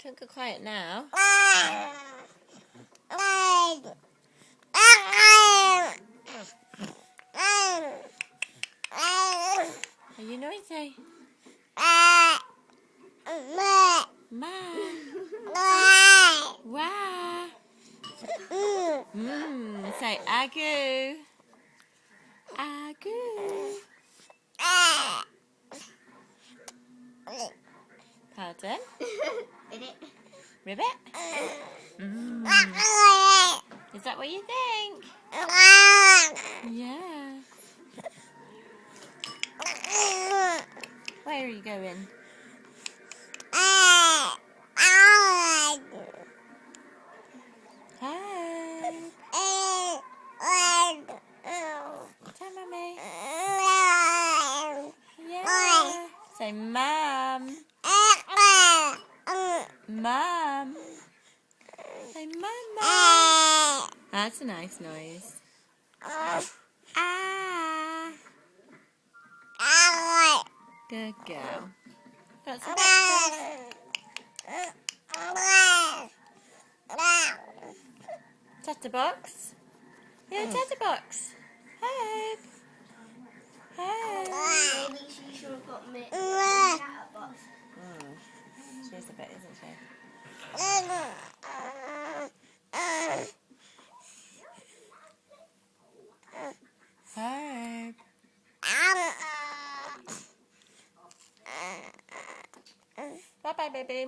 Don't go quiet now. Are you noisy? Ma. Wah. Say agoo. Agoo. Pardon? Ribbit? Is that what you think? Yeah. Where are you going? Hi. Tell Mummy. Yeah. Say Mum. Mum. Say Mama. That's a nice noise. Ah. Good girl. Got some breakfast. Chatterbox. You're a chatterbox. Hope. Hope. Maybe she should have got me a chatterbox. She's a bit, isn't she? Hope. Bye-bye, baby.